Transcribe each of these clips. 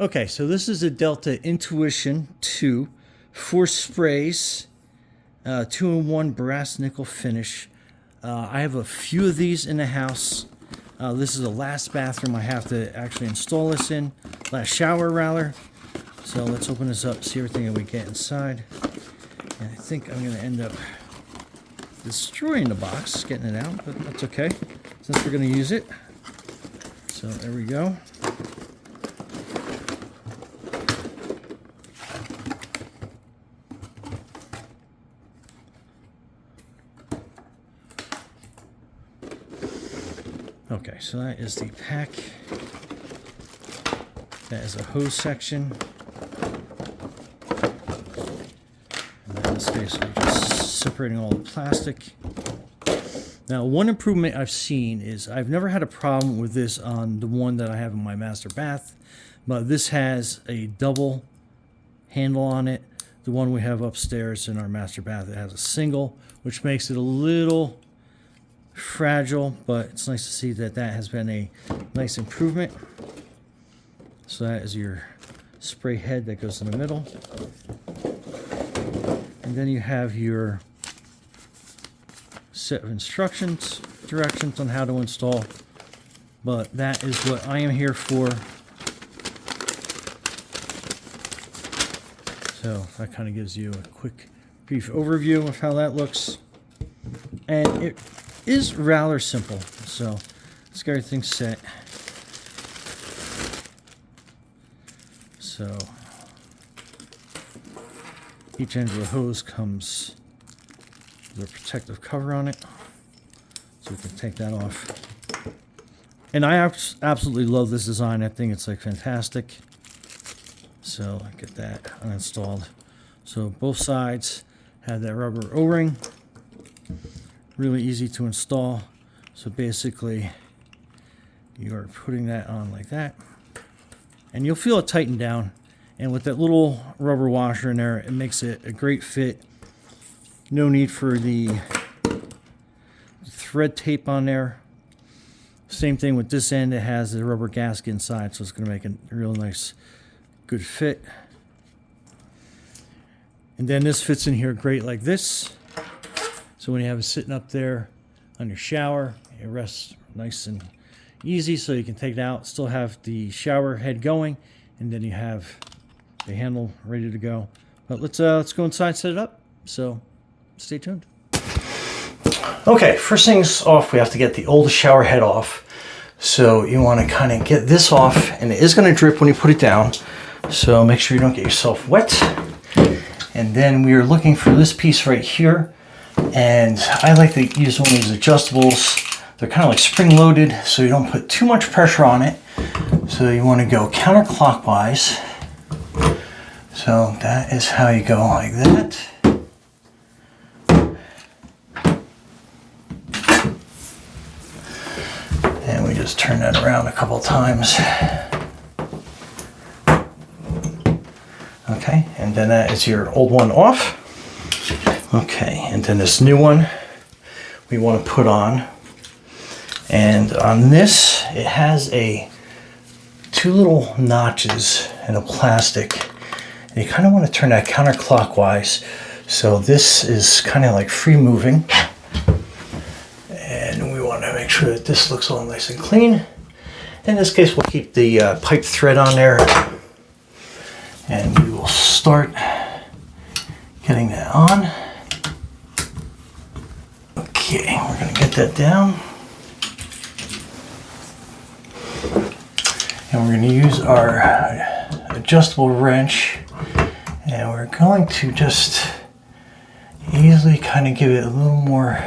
Okay, so this is a DELTA In2ition 2 force sprays, 2-in-1 brass nickel finish. I have a few of these in the house. This is the last bathroom I have to actually install this in, last shower rather. So let's open this up, see everything that we get inside. And I think I'm going to end up destroying the box, getting it out, but that's okay, since we're going to use it. So there we go. Okay, so that is the pack. That is a hose section. And then this basically just separating all the plastic. Now, one improvement I've seen is I've never had a problem with this on the one that I have in my master bath, but this has a double handle on it. The one we have upstairs in our master bath, it has a single, which makes it a little fragile, but it's nice to see that that has been a nice improvement. So that is your spray head that goes in the middle, and then you have your set of instructions, directions on how to install, but that is what I am here for. So that kind of gives you a quick brief overview of how that looks, and it is rather simple. So let's get everything set. So each end of the hose comes with a protective cover on it, so we can take that off. And I absolutely love this design. I think it's like fantastic. So I get that uninstalled. So both sides have that rubber O-ring. Really easy to install. So basically you are putting that on like that, and you'll feel it tighten down, and with that little rubber washer in there, it makes it a great fit. No need for the thread tape on there. Same thing with this end, it has the rubber gasket inside, so it's going to make a real nice good fit. And then this fits in here great like this. So when you have it sitting up there on your shower, it rests nice and easy, so you can take it out, still have the shower head going, and then you have the handle ready to go. But let's go inside and set it up. So stay tuned. Okay, first things off, we have to get the old shower head off. So you want to kind of get this off, and it is going to drip when you put it down. So make sure you don't get yourself wet. And then we are looking for this piece right here. And I like to use one of these adjustables. They're kind of like spring-loaded, so you don't put too much pressure on it. So you want to go counterclockwise. So that is how you go, like that. And we just turn that around a couple times. Okay, and then that is your old one off. Okay, and then this new one we want to put on. And on this, it has two little notches in the plastic. And you kind of want to turn that counterclockwise. So this is kind of like free moving. And we want to make sure that this looks all nice and clean. In this case, we'll keep the pipe thread on there. And we will start getting that on. Okay, we're going to get that down. And we're going to use our adjustable wrench, and we're going to just easily kind of give it a little more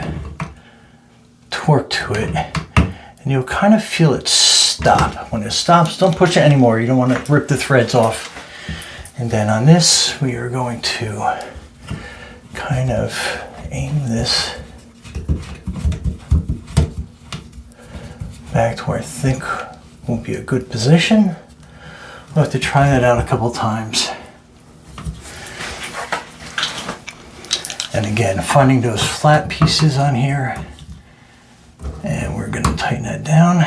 torque to it. And you'll kind of feel it stop. When it stops, don't push it anymore. You don't want to rip the threads off. And then on this, we are going to kind of aim this back to where I think will be a good position. We'll have to try that out a couple times. And again, finding those flat pieces on here, and we're going to tighten that down.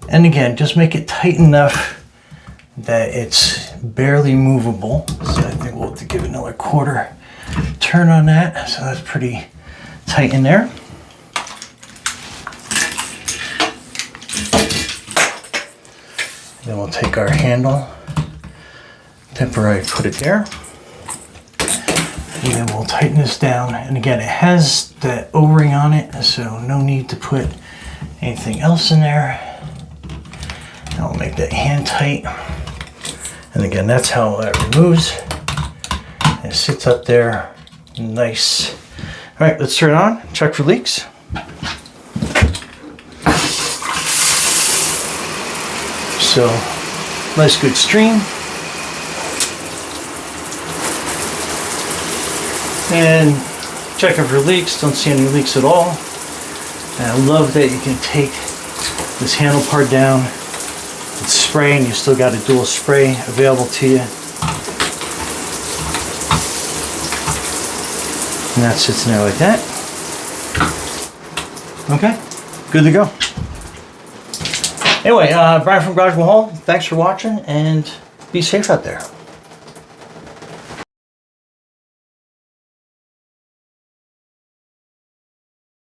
And again, just make it tight enough that it's barely movable. So I think we'll have to give it another quarter turn on that. So that's pretty tight in there. Then we'll take our handle, temporarily put it there. And then we'll tighten this down. And again, it has that O-ring on it, so no need to put anything else in there. And we'll make that hand tight. And again, that's how that removes. And it sits up there, nice. All right, let's turn it on, check for leaks. So, nice good stream. And checking for leaks, don't see any leaks at all. And I love that you can take this handle part down and spray, and you still got a dual spray available to you. And that sits in there like that. Okay, good to go. Anyway, Brian from Garage Hall, thanks for watching, and be safe out there.